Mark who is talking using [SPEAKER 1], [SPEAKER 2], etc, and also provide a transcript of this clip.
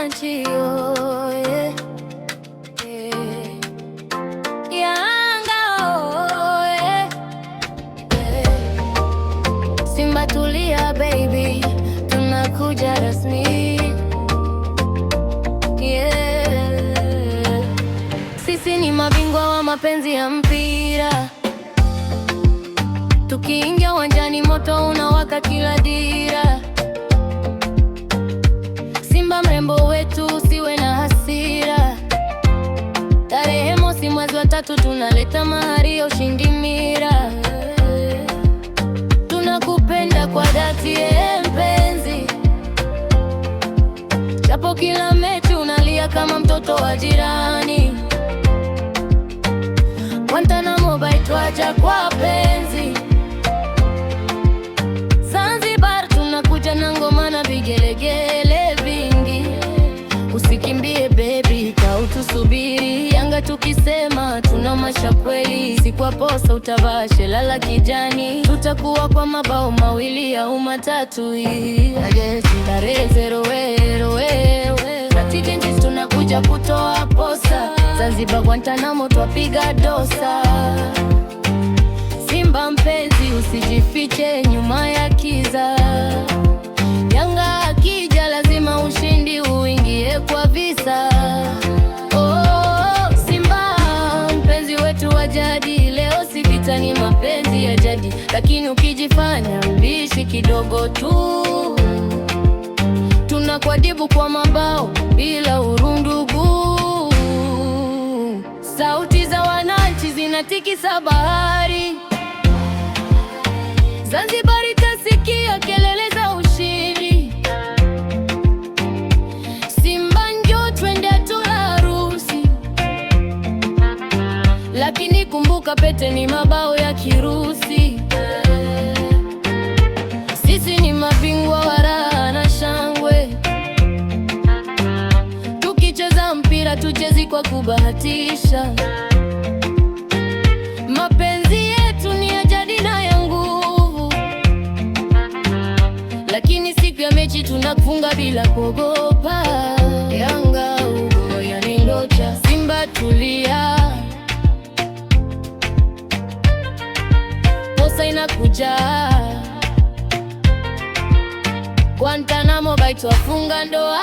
[SPEAKER 1] wananchi, oh, yeah. Yanga, oh, yeah. Simba tulia baby, tunakuja rasmi, yeah. Sisi ni mabingwa wa mapenzi ya mpira, tukiingia uwanjani moto unawaka kila dira. Simba mrembo wetu, usiwe na hasira. Tarehe mosi mwezi wa 3 tunaleta mahari ya ushindi mira. Tunakupenda kwa dhati mpenzi, japo kila mechi unalia kama mtoto wa jirani. Guantanamo Bay twaja kwa penzi, Zanzibar tunakuja na ngoma na vigelegele vingi. Usikimbie baby, kautusubiri. Yanga tukisema tuna masha kweli, si kwa posa utavaa shela la kijani. Tutakuwa kwa mabao mawili au matatu hii tarehe 0 Strategies tunakuja kutoa posa. Zanzibar Guantanamo twapiga dosa. Simba mpenzi, usijifiche nyuma ya kiza. Yanga akija lazima ushindi uingie kwa visa. Oh, Simba mpenzi wetu wa jadi, leo si vita, ni mapenzi ya jadi. Lakini ukijifanya mbishi kidogo tu, tunakuadhibu kwa mabao bila urundugu. Sauti za wananchi zinatikisa bahari, Zanzibar itasikia kelele za ushindi. Simba njoo twende tula harusi, lakini kumbuka pete ni mabao ya kirusi. Sisi ni mabingwa wa raha na shangwe, tukicheza mpira tuchezi kwa kubahatisha. Mapenzi yetu ni ya jadi na ya nguvu, lakini siku ya mechi tunafunga bila kuogopa. Yanga ugo yani ndocha, Simba tulia, posa inakuja. Guantanamo Bay twafunga ndoa.